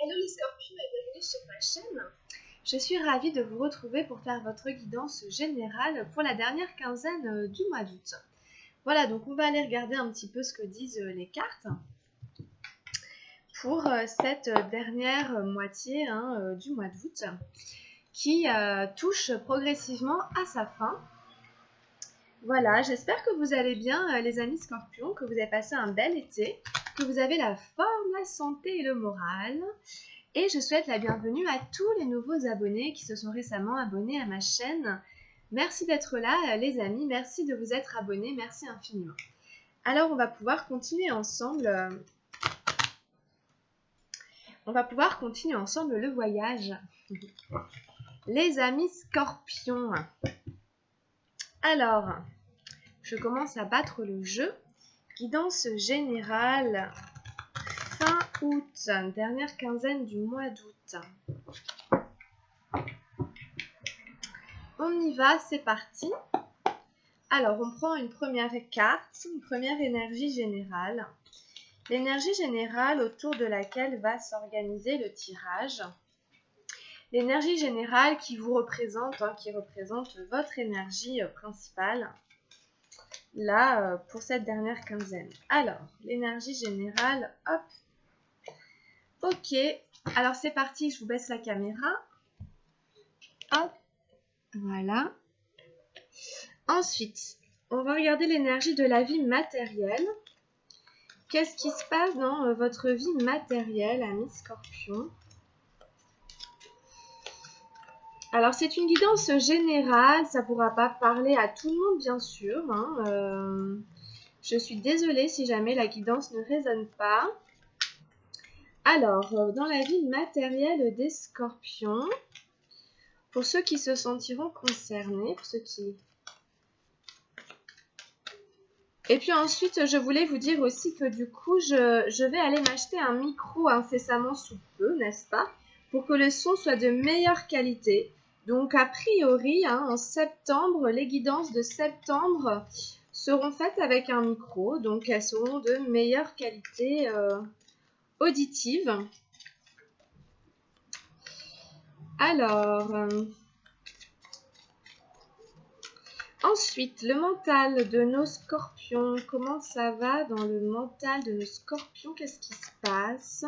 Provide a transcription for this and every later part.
Hello les scorpions et bienvenue sur ma chaîne. Je suis ravie de vous retrouver pour faire votre guidance générale pour la dernière quinzaine du mois d'août. Voilà, donc on va aller regarder un petit peu ce que disent les cartes pour cette dernière moitié du mois d'août qui touche progressivement à sa fin. Voilà, j'espère que vous allez bien les amis scorpions, que vous avez passé un bel été, que vous avez la forme, la santé et le moral. Et je souhaite la bienvenue à tous les nouveaux abonnés qui se sont récemment abonnés à ma chaîne. Merci d'être là les amis, merci de vous être abonnés, merci infiniment. Alors on va pouvoir continuer ensemble, le voyage. Les amis scorpions. Alors, je commence à battre le jeu. Guidance générale, fin août, dernière quinzaine du mois d'août. On y va, c'est parti. Alors, on prend une première carte, une première énergie générale. L'énergie générale autour de laquelle va s'organiser le tirage. L'énergie générale qui vous représente, qui représente votre énergie principale. Là, pour cette dernière quinzaine. Alors, l'énergie générale, hop. Ok, alors c'est parti, je vous baisse la caméra. Hop, voilà. Ensuite, on va regarder l'énergie de la vie matérielle. Qu'est-ce qui se passe dans votre vie matérielle, amis scorpions? Alors, c'est une guidance générale, ça ne pourra pas parler à tout le monde, bien sûr. Je suis désolée si jamais la guidance ne résonne pas. Alors, dans la vie matérielle des scorpions, pour ceux qui se sentiront concernés, pour ceux qui... Et puis ensuite, je voulais vous dire aussi que du coup, je vais aller m'acheter un micro incessamment sous peu, n'est-ce pas? Pour que le son soit de meilleure qualité. Donc, a priori, en septembre, les guidances de septembre seront faites avec un micro. Donc, elles seront de meilleure qualité auditive. Alors, ensuite, le mental de nos scorpions. Comment ça va dans le mental de nos scorpions? Qu'est-ce qui se passe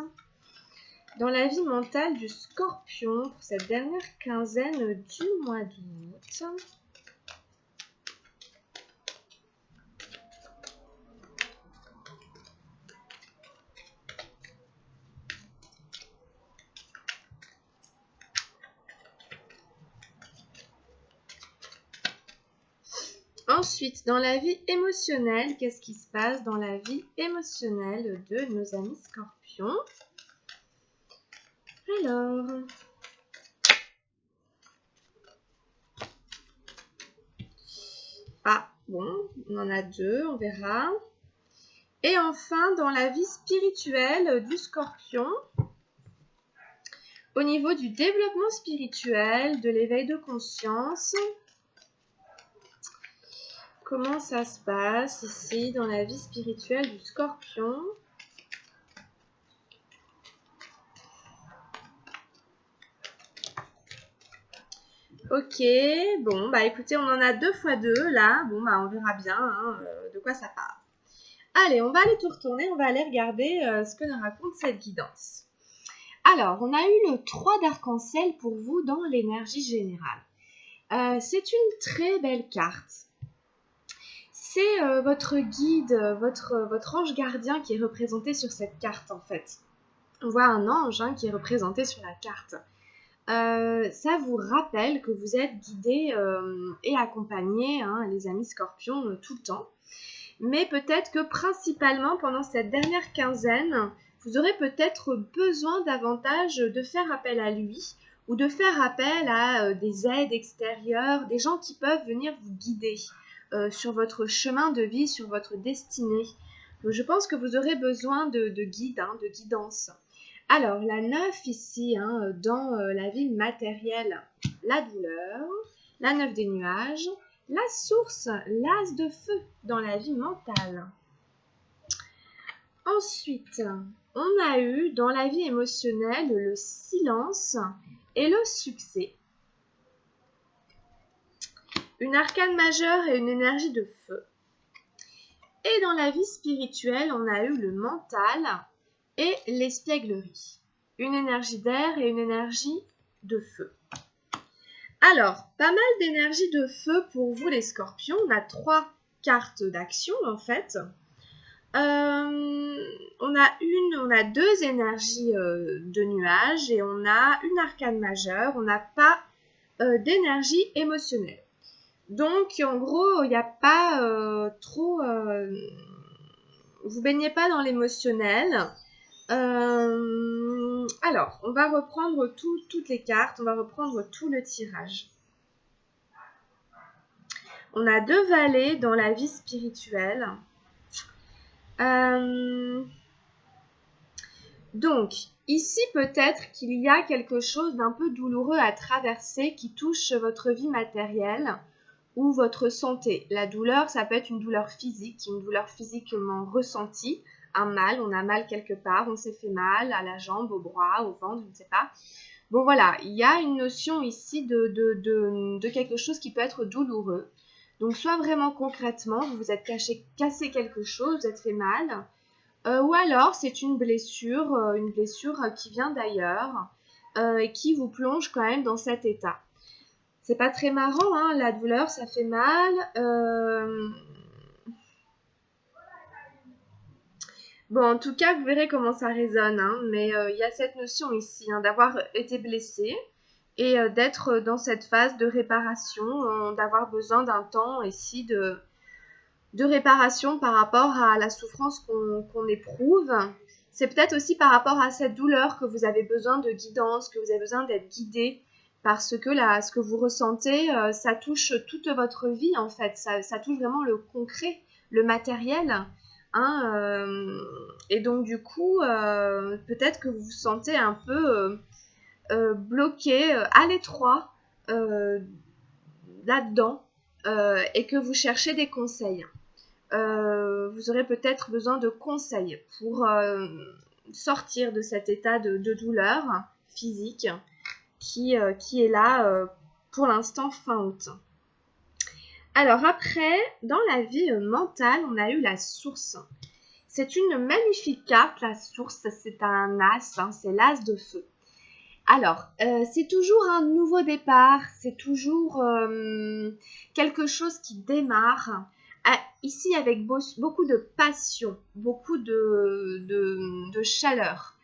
dans la vie mentale du scorpion pour cette dernière quinzaine du mois d'août? Ensuite, dans la vie émotionnelle, qu'est-ce qui se passe dans la vie émotionnelle de nos amis scorpions? Alors, bon, on en a deux, on verra. Et enfin, dans la vie spirituelle du scorpion, au niveau du développement spirituel, de l'éveil de conscience, comment ça se passe ici dans la vie spirituelle du scorpion? Ok, bon, bah écoutez, on en a 2 x 2 là. Bon, bah on verra bien de quoi ça parle. Allez, on va aller tout retourner, on va aller regarder ce que nous raconte cette guidance. Alors, on a eu le 3 d'arc-en-ciel pour vous dans l'énergie générale. C'est une très belle carte. C'est votre guide, votre ange gardien qui est représenté sur cette carte en fait. On voit un ange qui est représenté sur la carte. Ça vous rappelle que vous êtes guidés et accompagnés, les amis scorpions, tout le temps. Mais peut-être que principalement pendant cette dernière quinzaine, vous aurez peut-être besoin davantage de faire appel à lui ou de faire appel à des aides extérieures, des gens qui peuvent venir vous guider sur votre chemin de vie, sur votre destinée. Donc, je pense que vous aurez besoin de guide, de guidance. Alors, la 9 ici, dans la vie matérielle, la douleur, la 9 des nuages, la source, l'as de feu dans la vie mentale. Ensuite, on a eu dans la vie émotionnelle le silence et le succès. Une arcane majeure et une énergie de feu. Et dans la vie spirituelle, on a eu le mental et l'espièglerie. Une énergie d'air et une énergie de feu. Alors, pas mal d'énergie de feu pour vous les scorpions. On a 3 cartes d'action en fait. On a 2 énergies de nuages et on a une arcane majeure. On n'a pas d'énergie émotionnelle. Donc, en gros, il n'y a pas trop... vous baignez pas dans l'émotionnel. Alors, on va reprendre toutes les cartes. On va reprendre tout le tirage. On a 2 valets dans la vie spirituelle. Donc, ici, peut-être qu'il y a quelque chose d'un peu douloureux à traverser qui touche votre vie matérielle ou votre santé. La douleur, ça peut être une douleur physiquement ressentie, un mal, on a mal quelque part, on s'est fait mal à la jambe, au bras, au ventre, je ne sais pas. Bon voilà, il y a une notion ici de quelque chose qui peut être douloureux. Donc soit vraiment concrètement, vous vous êtes cassé quelque chose, vous êtes fait mal, ou alors c'est une blessure qui vient d'ailleurs et qui vous plonge quand même dans cet état. C'est pas très marrant, hein, la douleur, ça fait mal. Bon, en tout cas, vous verrez comment ça résonne, hein, mais il y a cette notion ici hein, d'avoir été blessé et d'être dans cette phase de réparation, d'avoir besoin d'un temps ici de réparation par rapport à la souffrance qu'on éprouve. C'est peut-être aussi par rapport à cette douleur que vous avez besoin de guidance, que vous avez besoin d'être guidé, parce que là, ce que vous ressentez, ça touche toute votre vie en fait, ça touche vraiment le concret, le matériel. Hein, et donc du coup, peut-être que vous vous sentez un peu bloqué, à l'étroit là-dedans, et que vous cherchez des conseils. Vous aurez peut-être besoin de conseils pour sortir de cet état de douleur physique qui est là pour l'instant fin août. Alors après, dans la vie mentale, on a eu la source. C'est une magnifique carte, la source, c'est un as, hein, c'est l'as de feu. Alors, c'est toujours un nouveau départ, c'est toujours quelque chose qui démarre, ici avec beaucoup de passion, beaucoup de chaleur.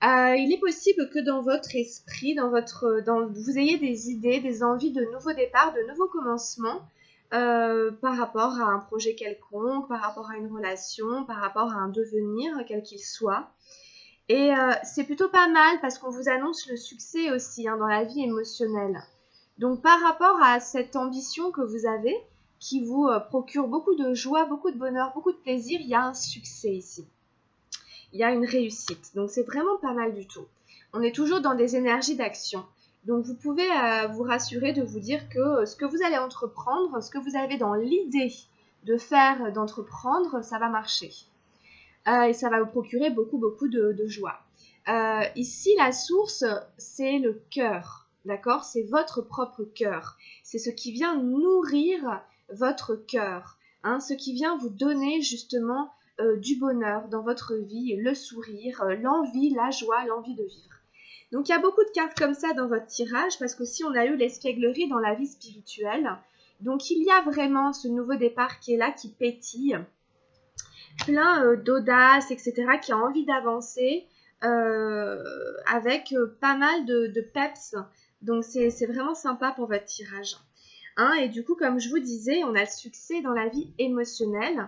Il est possible que dans votre esprit, vous ayez des idées, des envies de nouveaux départs, de nouveaux commencements par rapport à un projet quelconque, par rapport à une relation, par rapport à un devenir, quel qu'il soit. Et c'est plutôt pas mal parce qu'on vous annonce le succès aussi hein, dans la vie émotionnelle. Donc par rapport à cette ambition que vous avez, qui vous procure beaucoup de joie, beaucoup de bonheur, beaucoup de plaisir, il y a un succès ici. Il y a une réussite. Donc c'est vraiment pas mal du tout. On est toujours dans des énergies d'action. Donc vous pouvez vous rassurer de vous dire que ce que vous allez entreprendre, ce que vous avez dans l'idée de faire, d'entreprendre, ça va marcher. Et ça va vous procurer beaucoup de joie. Ici, la source, c'est le cœur, d'accord? C'est votre propre cœur. C'est ce qui vient nourrir votre cœur, hein, ce qui vient vous donner justement du bonheur dans votre vie, le sourire, l'envie, la joie, l'envie de vivre. Donc il y a beaucoup de cartes comme ça dans votre tirage parce qu'aussi on a eu l'espièglerie dans la vie spirituelle. Donc il y a vraiment ce nouveau départ qui est là, qui pétille, plein d'audace, etc., qui a envie d'avancer avec pas mal de peps. Donc c'est vraiment sympa pour votre tirage. Hein, et du coup, comme je vous disais, on a le succès dans la vie émotionnelle.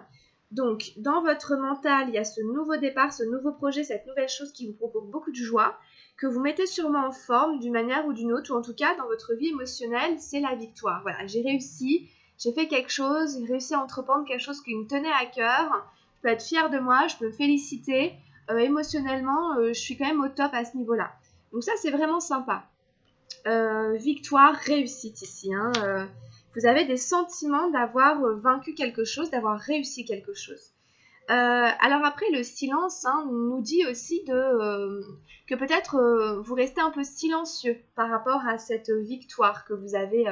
Donc, dans votre mental, il y a ce nouveau départ, ce nouveau projet, cette nouvelle chose qui vous procure beaucoup de joie, que vous mettez sûrement en forme d'une manière ou d'une autre, ou en tout cas, dans votre vie émotionnelle, c'est la victoire. Voilà, j'ai réussi, j'ai fait quelque chose, j'ai réussi à entreprendre quelque chose qui me tenait à cœur. Je peux être fière de moi, je peux me féliciter. Émotionnellement, je suis quand même au top à ce niveau-là. Donc ça, c'est vraiment sympa. Victoire, réussite ici. Hein, vous avez des sentiments d'avoir vaincu quelque chose, d'avoir réussi quelque chose. Alors après, le silence nous dit aussi que peut-être vous restez un peu silencieux par rapport à cette victoire que vous avez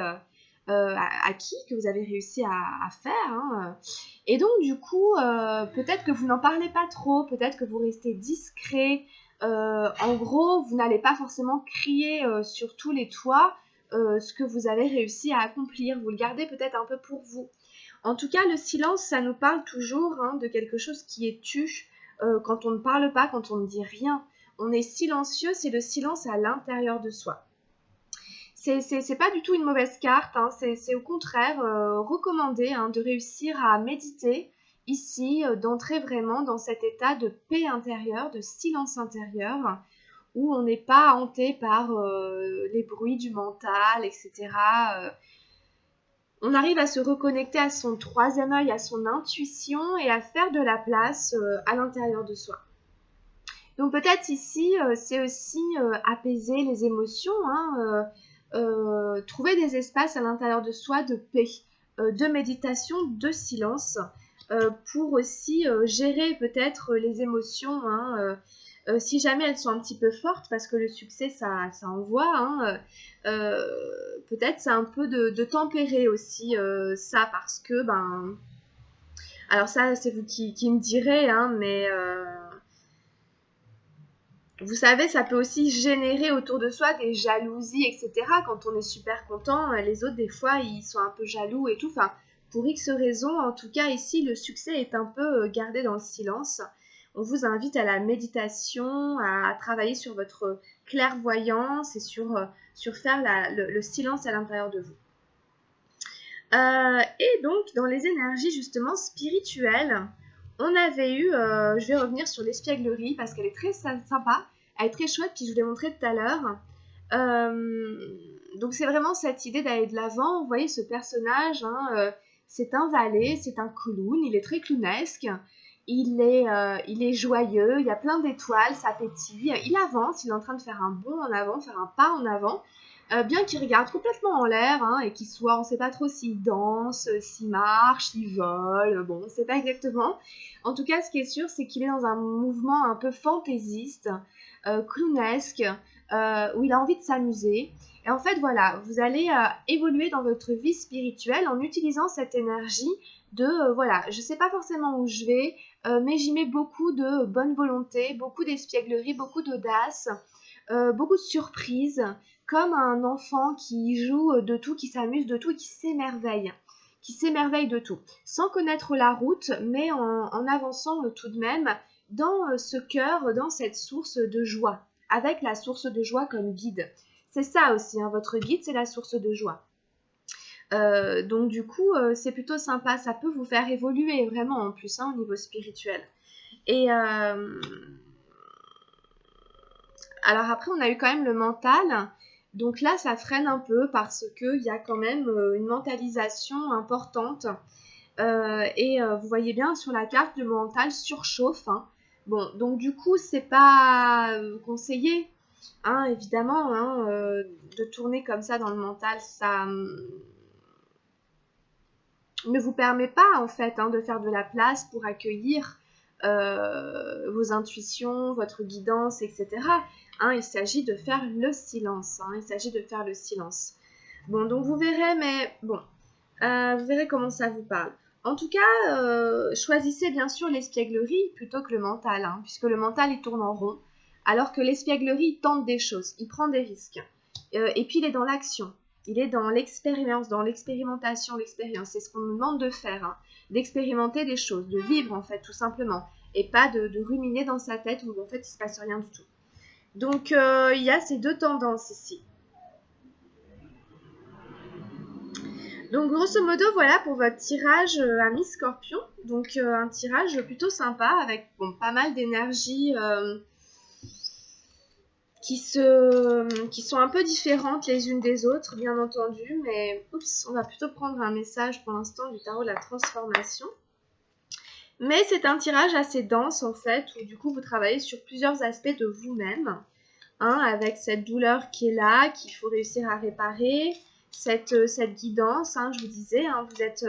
acquis, que vous avez réussi à faire. Et donc du coup, peut-être que vous n'en parlez pas trop, peut-être que vous restez discret. En gros, vous n'allez pas forcément crier sur tous les toits ce que vous avez réussi à accomplir. Vous le gardez peut-être un peu pour vous. En tout cas, le silence, ça nous parle toujours de quelque chose qui est tu. Quand on ne parle pas, quand on ne dit rien, on est silencieux, c'est le silence à l'intérieur de soi. C'est pas du tout une mauvaise carte, c'est au contraire recommandé de réussir à méditer ici, d'entrer vraiment dans cet état de paix intérieure, de silence intérieur, où on n'est pas hanté par les bruits du mental, etc. On arrive à se reconnecter à son troisième œil, à son intuition et à faire de la place à l'intérieur de soi. Donc peut-être ici, c'est aussi apaiser les émotions, trouver des espaces à l'intérieur de soi de paix, de méditation, de silence, pour aussi gérer peut-être les émotions, si jamais elles sont un petit peu fortes, parce que le succès, ça envoie, peut-être c'est un peu de tempérer aussi ça, parce que, alors ça, c'est vous qui me direz, mais vous savez, ça peut aussi générer autour de soi des jalousies, etc. Quand on est super content, les autres, des fois, ils sont un peu jaloux et tout. Enfin, pour X raisons, en tout cas, ici, le succès est un peu gardé dans le silence. On vous invite à la méditation, à travailler sur votre clairvoyance et sur faire le silence à l'intérieur de vous. Et donc, dans les énergies justement spirituelles, on avait eu, je vais revenir sur l'espièglerie parce qu'elle est très sympa, elle est très chouette, puis je vous l'ai montré tout à l'heure. Donc c'est vraiment cette idée d'aller de l'avant. Vous voyez ce personnage, c'est un valet, c'est un clown, il est très clownesque, il est joyeux, il y a plein d'étoiles, ça pétille, il avance, il est en train de faire un bond en avant, faire un pas en avant. Bien qu'il regarde complètement en l'air et qu'il soit, on ne sait pas trop s'il danse, s'il marche, s'il vole, bon, on ne sait pas exactement. En tout cas, ce qui est sûr, c'est qu'il est dans un mouvement un peu fantaisiste, clownesque, où il a envie de s'amuser. Et en fait, voilà, vous allez évoluer dans votre vie spirituelle en utilisant cette énergie de, voilà, je ne sais pas forcément où je vais, mais j'y mets beaucoup de bonne volonté, beaucoup d'espièglerie, beaucoup d'audace, beaucoup de surprises, comme un enfant qui joue de tout, qui s'amuse de tout, qui s'émerveille de tout, sans connaître la route, mais en avançant tout de même dans ce cœur, dans cette source de joie, avec la source de joie comme guide. C'est ça aussi, votre guide, c'est la source de joie. Donc du coup, c'est plutôt sympa, ça peut vous faire évoluer vraiment en plus au niveau spirituel. Et alors après, on a eu quand même le mental. Donc là, ça freine un peu parce qu'il y a quand même une mentalisation importante. Et vous voyez bien sur la carte, le mental surchauffe. Bon, donc du coup, c'est pas conseillé, évidemment, de tourner comme ça dans le mental. Ça ne vous permet pas, en fait, de faire de la place pour accueillir vos intuitions, votre guidance, etc. Il s'agit de faire le silence. Il s'agit de faire le silence. Bon, donc vous verrez, mais bon, vous verrez comment ça vous parle. En tout cas, choisissez bien sûr l'espièglerie plutôt que le mental, puisque le mental, il tourne en rond, alors que l'espièglerie, il tente des choses, il prend des risques. Et puis, il est dans l'action. Il est dans l'expérience, dans l'expérimentation, l'expérience. C'est ce qu'on nous demande de faire, d'expérimenter des choses, de vivre en fait, tout simplement. Et pas de ruminer dans sa tête où en fait, il ne se passe rien du tout. Donc, il y a ces deux tendances ici. Donc, grosso modo, voilà pour votre tirage à mi-scorpion. Donc, un tirage plutôt sympa avec pas mal d'énergie qui sont un peu différentes les unes des autres, bien entendu. Mais, on va plutôt prendre un message pour l'instant du tarot de la transformation. Mais c'est un tirage assez dense, en fait, où du coup, vous travaillez sur plusieurs aspects de vous-même. Avec cette douleur qui est là, qu'il faut réussir à réparer. Cette guidance, je vous disais, vous êtes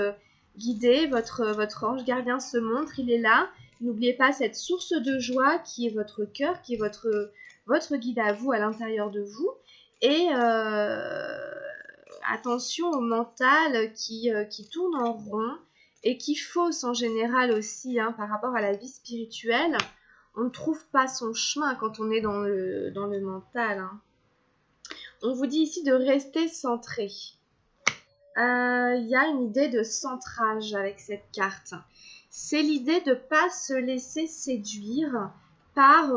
guidé, votre ange gardien se montre, il est là, N'oubliez pas cette source de joie qui est votre cœur, qui est votre guide à vous, à l'intérieur de vous. Et attention au mental qui tourne en rond et qui fausse en général aussi hein, par rapport à la vie spirituelle. On ne trouve pas son chemin quand on est dans le mental. Hein. On vous dit ici de rester centré. Il y a une idée de centrage avec cette carte. C'est l'idée de ne pas se laisser séduire par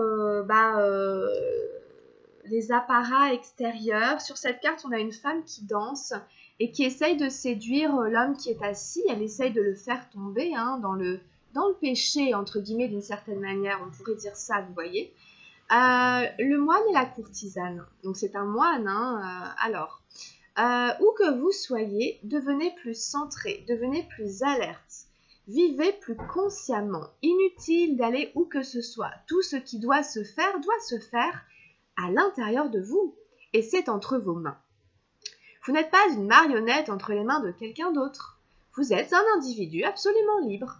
les apparats extérieurs. Sur cette carte, on a une femme qui danse et qui essaye de séduire l'homme qui est assis. Elle essaye de le faire tomber hein, dans le péché, entre guillemets, d'une certaine manière. On pourrait dire ça, vous voyez. Le moine et la courtisane. Donc, c'est un moine. Hein, alors, où que vous soyez, devenez plus centré, devenez plus alerte. Vivez plus consciemment. Inutile d'aller où que ce soit. Tout ce qui doit se faire à l'intérieur de vous. Et c'est entre vos mains. Vous n'êtes pas une marionnette entre les mains de quelqu'un d'autre. Vous êtes un individu absolument libre.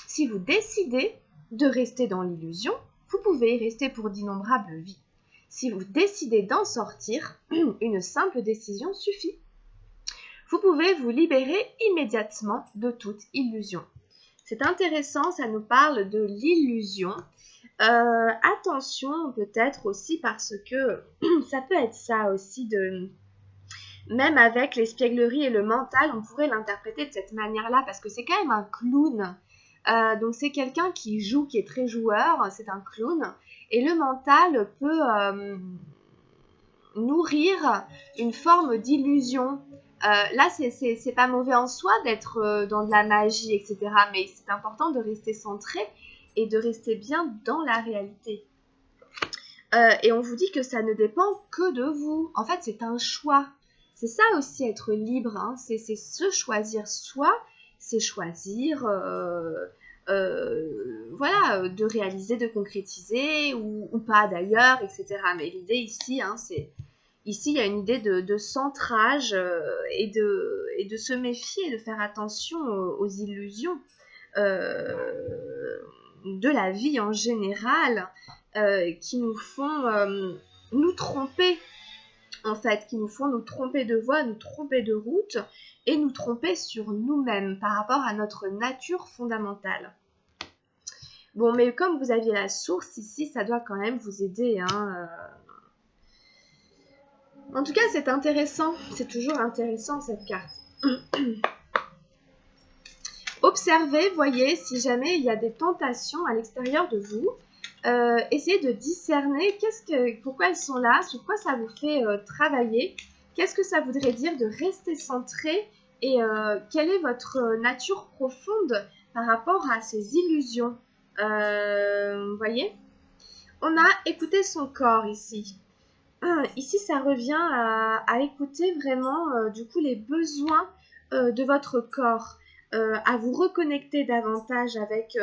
Si vous décidez de rester dans l'illusion, vous pouvez y rester pour d'innombrables vies. Si vous décidez d'en sortir, une simple décision suffit. Vous pouvez vous libérer immédiatement de toute illusion. C'est intéressant, ça nous parle de l'illusion. Attention peut-être aussi parce que ça peut être ça aussi même avec l'espièglerie et le mental, on pourrait l'interpréter de cette manière-là parce que c'est quand même un clown. Donc c'est quelqu'un qui joue, qui est très joueur, c'est un clown. Et le mental peut nourrir une forme d'illusion. Là, c'est pas mauvais en soi d'être dans de la magie, etc. Mais c'est important de rester centré et de rester bien dans la réalité. Et on vous dit que ça ne dépend que de vous. En fait, c'est un choix. C'est ça aussi être libre. Hein. C'est se choisir soi, c'est choisir voilà, de réaliser, de concrétiser ou pas d'ailleurs, etc. Mais l'idée ici, hein, ici, il y a une idée de centrage et de se méfier, de faire attention aux illusions de la vie en général qui nous font nous tromper, en fait, qui nous font nous tromper de voie, nous tromper de route et nous tromper sur nous-mêmes par rapport à notre nature fondamentale. Bon, mais comme vous aviez la source ici, ça doit quand même vous aider, hein, En tout cas, c'est intéressant. C'est toujours intéressant, cette carte. Observez, voyez, si jamais il y a des tentations à l'extérieur de vous. Essayez de discerner pourquoi elles sont là, sur quoi ça vous fait travailler. Qu'est-ce que ça voudrait dire de rester centré et quelle est votre nature profonde par rapport à ces illusions. Voyez, on a écouté son corps ici. Ici, ça revient à écouter vraiment du coup les besoins de votre corps, à vous reconnecter davantage avec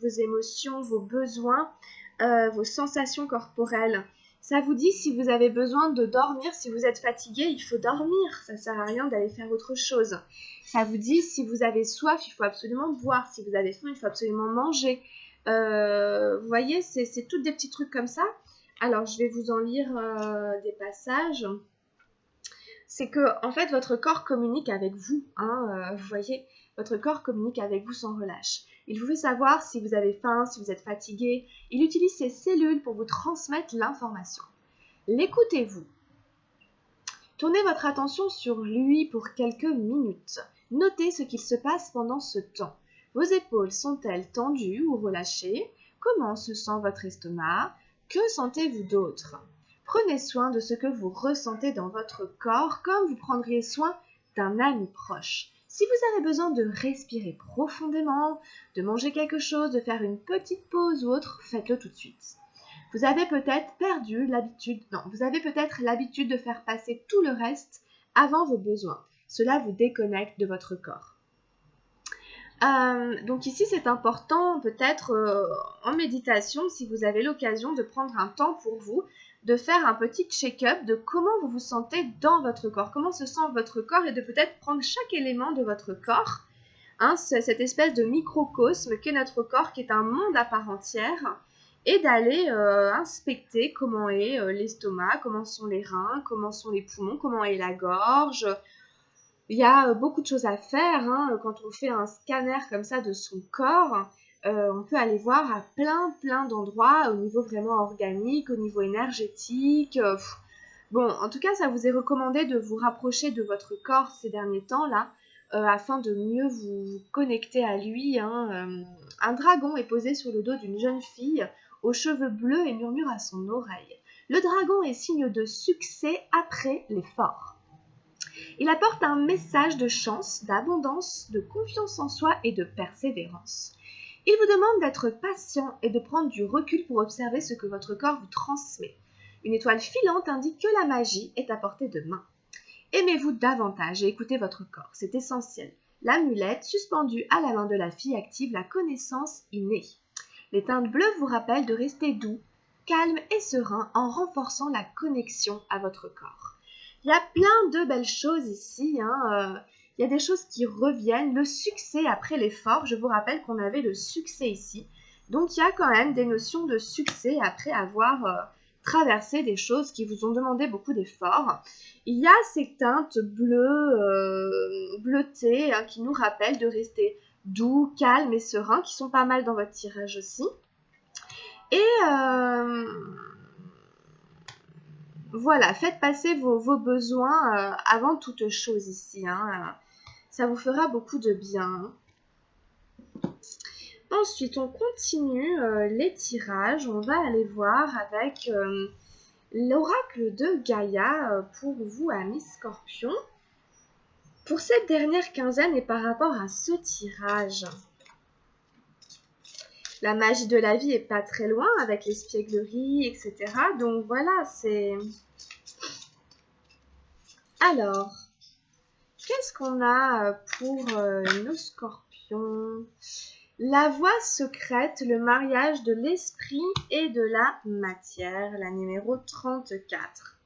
vos émotions, vos besoins, vos sensations corporelles. Ça vous dit si vous avez besoin de dormir, si vous êtes fatigué, il faut dormir. Ça ne sert à rien d'aller faire autre chose. Ça vous dit si vous avez soif, il faut absolument boire. Si vous avez faim, il faut absolument manger. Vous voyez, c'est toutes des petits trucs comme ça. Alors, je vais vous en lire des passages. C'est que, en fait, votre corps communique avec vous. Hein, vous voyez, votre corps communique avec vous sans relâche. Il vous fait savoir si vous avez faim, si vous êtes fatigué. Il utilise ses cellules pour vous transmettre l'information. L'écoutez-vous. Tournez votre attention sur lui pour quelques minutes. Notez ce qu'il se passe pendant ce temps. Vos épaules sont-elles tendues ou relâchées? Comment se sent votre estomac? Que sentez-vous d'autre? Prenez soin de ce que vous ressentez dans votre corps comme vous prendriez soin d'un ami proche. Si vous avez besoin de respirer profondément, de manger quelque chose, de faire une petite pause ou autre, faites-le tout de suite. Vous avez peut-être l'habitude de faire passer tout le reste avant vos besoins. Cela vous déconnecte de votre corps. Donc ici, c'est important peut-être en méditation, si vous avez l'occasion de prendre un temps pour vous, de faire un petit check-up de comment vous vous sentez dans votre corps, comment se sent votre corps et de peut-être prendre chaque élément de votre corps hein, cette espèce de microcosme qu'est notre corps, qui est un monde à part entière, et d'aller inspecter comment est l'estomac, comment sont les reins, comment sont les poumons, comment est la gorge. Il y a beaucoup de choses à faire, hein, quand on fait un scanner comme ça de son corps. On peut aller voir à plein d'endroits, au niveau vraiment organique, au niveau énergétique. Bon, en tout cas, ça vous est recommandé de vous rapprocher de votre corps ces derniers temps-là, afin de mieux vous connecter à lui, hein. Un dragon est posé sur le dos d'une jeune fille aux cheveux bleus et murmure à son oreille. Le dragon est signe de succès après l'effort. Il apporte un message de chance, d'abondance, de confiance en soi et de persévérance. Il vous demande d'être patient et de prendre du recul pour observer ce que votre corps vous transmet. Une étoile filante indique que la magie est à portée de main. Aimez-vous davantage et écoutez votre corps, c'est essentiel. L'amulette suspendue à la main de la fille active la connaissance innée. Les teintes bleues vous rappellent de rester doux, calme et serein en renforçant la connexion à votre corps. Il y a plein de belles choses ici, hein. Il y a des choses qui reviennent. Le succès après l'effort, je vous rappelle qu'on avait le succès ici. Donc il y a quand même des notions de succès après avoir traversé des choses qui vous ont demandé beaucoup d'efforts. Il y a ces teintes bleues, bleutées, hein, qui nous rappellent de rester doux, calme et serein, qui sont pas mal dans votre tirage aussi. Et voilà, faites passer vos besoins avant toute chose ici, hein. Ça vous fera beaucoup de bien. Ensuite, on continue les tirages. On va aller voir avec l'oracle de Gaïa pour vous, amis Scorpions. Pour cette dernière quinzaine et par rapport à ce tirage, la magie de la vie est pas très loin avec l'espièglerie, etc. Donc voilà, c'est... Alors, qu'est-ce qu'on a pour nos Scorpions? La voie secrète, le mariage de l'esprit et de la matière, la numéro 34.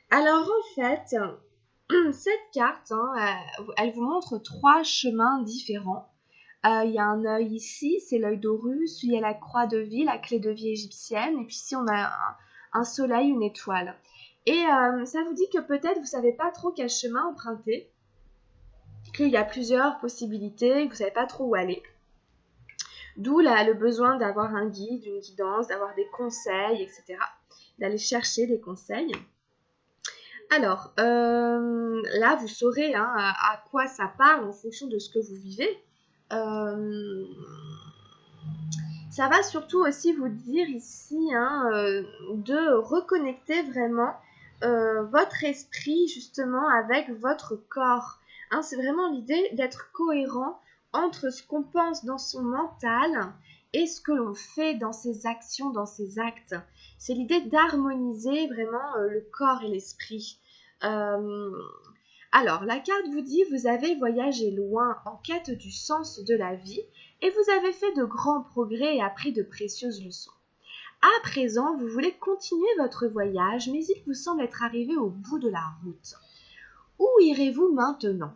Alors en fait, cette carte, hein, elle vous montre 3 chemins différents. Il y a un œil ici, c'est l'œil d'Horus, il y a la croix de vie, la clé de vie égyptienne, et puis ici on a un soleil, une étoile. Et ça vous dit que peut-être vous ne savez pas trop quel chemin emprunter, qu'il y a plusieurs possibilités, que vous ne savez pas trop où aller. D'où le besoin d'avoir un guide, une guidance, d'avoir des conseils, etc. D'aller chercher des conseils. Alors, là, vous saurez hein, à quoi ça parle en fonction de ce que vous vivez. Ça va surtout aussi vous dire ici hein, de reconnecter vraiment votre esprit justement avec votre corps. Hein, c'est vraiment l'idée d'être cohérent entre ce qu'on pense dans son mental et ce que l'on fait dans ses actions, dans ses actes. C'est l'idée d'harmoniser vraiment le corps et l'esprit. Alors, la carte vous dit, vous avez voyagé loin en quête du sens de la vie et vous avez fait de grands progrès et appris de précieuses leçons. À présent, vous voulez continuer votre voyage, mais il vous semble être arrivé au bout de la route. Où irez-vous maintenant?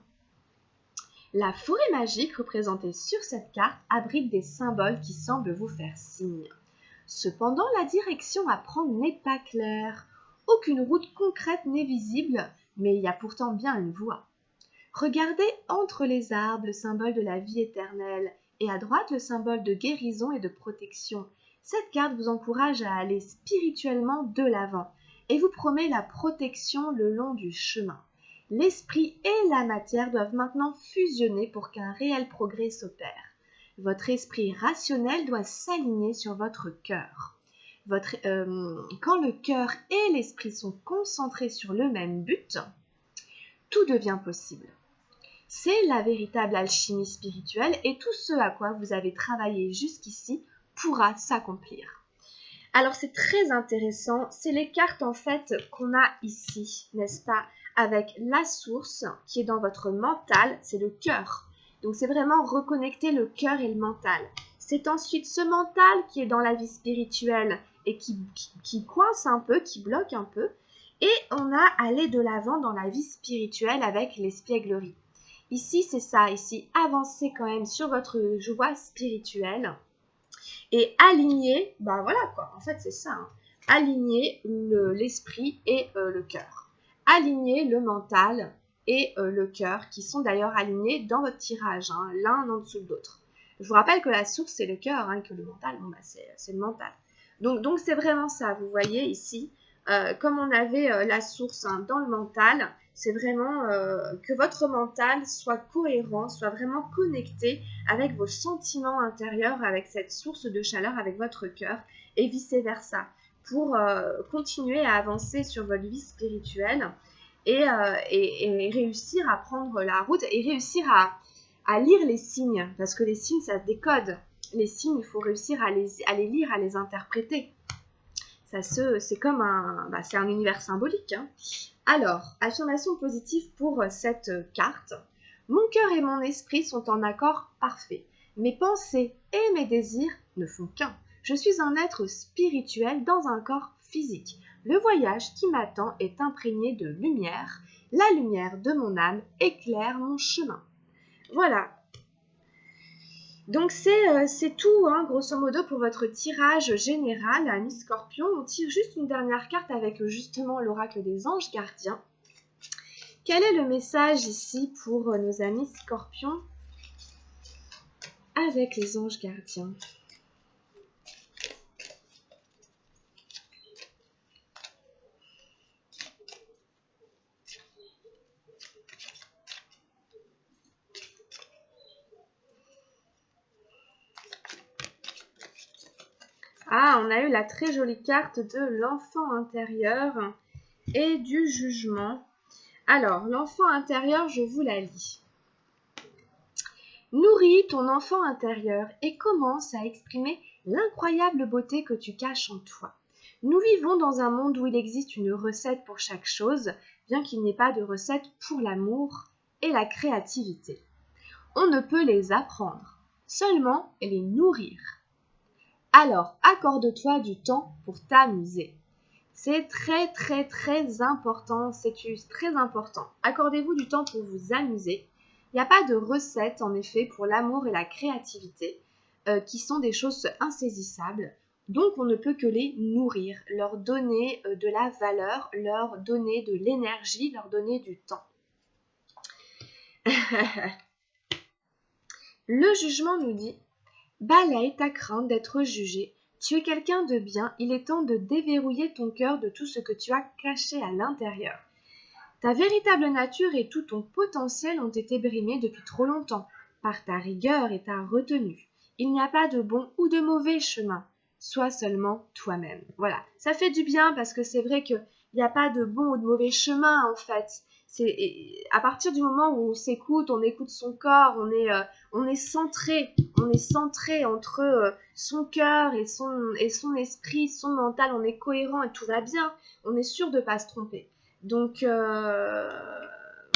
La forêt magique représentée sur cette carte abrite des symboles qui semblent vous faire signe. Cependant, la direction à prendre n'est pas claire. Aucune route concrète n'est visible, mais il y a pourtant bien une voie. Regardez entre les arbres le symbole de la vie éternelle et à droite le symbole de guérison et de protection. Cette carte vous encourage à aller spirituellement de l'avant et vous promet la protection le long du chemin. L'esprit et la matière doivent maintenant fusionner pour qu'un réel progrès s'opère. Votre esprit rationnel doit s'aligner sur votre cœur. Quand le cœur et l'esprit sont concentrés sur le même but, tout devient possible. C'est la véritable alchimie spirituelle et tout ce à quoi vous avez travaillé jusqu'ici pourra s'accomplir. Alors c'est très intéressant, c'est les cartes en fait qu'on a ici, n'est-ce pas? Avec la source qui est dans votre mental, c'est le cœur. Donc c'est vraiment reconnecter le cœur et le mental. C'est ensuite ce mental qui est dans la vie spirituelle et qui coince un peu, qui bloque un peu. Et on a aller de l'avant dans la vie spirituelle avec l'espièglerie. Ici, c'est ça. Ici, avancez quand même sur votre joie spirituelle. Et aligner, bah voilà quoi, en fait c'est ça, hein. Aligner l'esprit et le cœur. Aligner le mental et le cœur, qui sont d'ailleurs alignés dans votre tirage, hein, l'un en dessous de l'autre. Je vous rappelle que la source c'est le cœur, hein, que le mental, bon, bah, c'est le mental. Donc c'est vraiment ça, vous voyez ici, comme on avait la source, hein, dans le mental, c'est vraiment que votre mental soit cohérent, soit vraiment connecté avec vos sentiments intérieurs, avec cette source de chaleur, avec votre cœur, et vice-versa, pour continuer à avancer sur votre vie spirituelle et réussir à prendre la route et réussir à lire les signes, parce que les signes, ça se décode. Les signes, il faut réussir à les lire, à les interpréter. C'est comme c'est un univers symbolique, hein. Alors, affirmation positive pour cette carte. Mon cœur et mon esprit sont en accord parfait. Mes pensées et mes désirs ne font qu'un. Je suis un être spirituel dans un corps physique. Le voyage qui m'attend est imprégné de lumière. La lumière de mon âme éclaire mon chemin. Voilà. Donc c'est tout, hein, grosso modo, pour votre tirage général, amis Scorpion. On tire juste une dernière carte avec justement l'oracle des anges gardiens. Quel est le message ici pour nos amis Scorpions avec les anges gardiens? Ah, on a eu la très jolie carte de l'enfant intérieur et du jugement. Alors, l'enfant intérieur, je vous la lis. Nourris ton enfant intérieur et commence à exprimer l'incroyable beauté que tu caches en toi. Nous vivons dans un monde où il existe une recette pour chaque chose, bien qu'il n'y ait pas de recette pour l'amour et la créativité. On ne peut les apprendre, seulement les nourrir. Alors, accorde-toi du temps pour t'amuser. C'est très très très important, c'est très important. Accordez-vous du temps pour vous amuser. Il n'y a pas de recette en effet pour l'amour et la créativité, qui sont des choses insaisissables. Donc on ne peut que les nourrir, leur donner de la valeur, leur donner de l'énergie, leur donner du temps. Le jugement nous dit: balaye ta crainte d'être jugé. Tu es quelqu'un de bien, il est temps de déverrouiller ton cœur de tout ce que tu as caché à l'intérieur. Ta véritable nature et tout ton potentiel ont été brimés depuis trop longtemps, par ta rigueur et ta retenue. Il n'y a pas de bon ou de mauvais chemin. Sois seulement toi-même. Voilà, ça fait du bien parce que c'est vrai qu'il n'y a pas de bon ou de mauvais chemin en fait. À partir du moment où on écoute son corps, on est centré entre son cœur et son esprit, son mental, on est cohérent et tout va bien. On est sûr de ne pas se tromper. Donc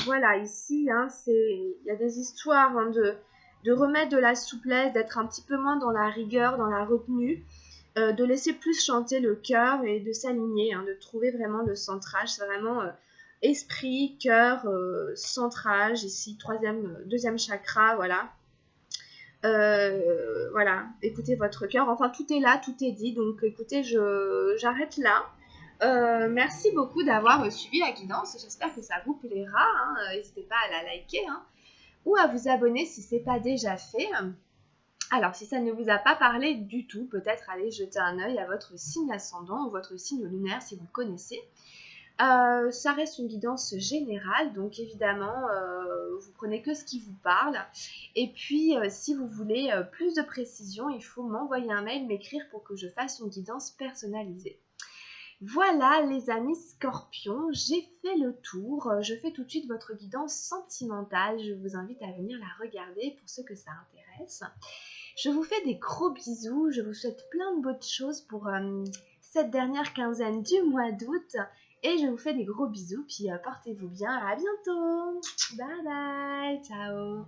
voilà, ici, hein, il y a des histoires, hein, de remettre de la souplesse, d'être un petit peu moins dans la rigueur, dans la retenue, de laisser plus chanter le cœur et de s'aligner, hein, de trouver vraiment le centrage. C'est vraiment esprit, cœur, centrage, ici, deuxième chakra, voilà. Voilà, écoutez votre cœur. Enfin, tout est là, tout est dit. Donc, écoutez, j'arrête là. Merci beaucoup d'avoir suivi la guidance. J'espère que ça vous plaira, hein. N'hésitez pas à la liker, hein, ou à vous abonner si ce n'est pas déjà fait. Alors, si ça ne vous a pas parlé du tout, peut-être allez jeter un œil à votre signe ascendant ou votre signe lunaire si vous le connaissez. Ça reste une guidance générale, donc évidemment, vous prenez que ce qui vous parle. Et puis, si vous voulez plus de précision, il faut m'envoyer un mail, m'écrire pour que je fasse une guidance personnalisée. Voilà les amis Scorpions, j'ai fait le tour. Je fais tout de suite votre guidance sentimentale. Je vous invite à venir la regarder pour ceux que ça intéresse. Je vous fais des gros bisous. Je vous souhaite plein de bonnes choses pour cette dernière quinzaine du mois d'août. Et je vous fais des gros bisous. Puis portez-vous bien. À bientôt. Bye bye. Ciao.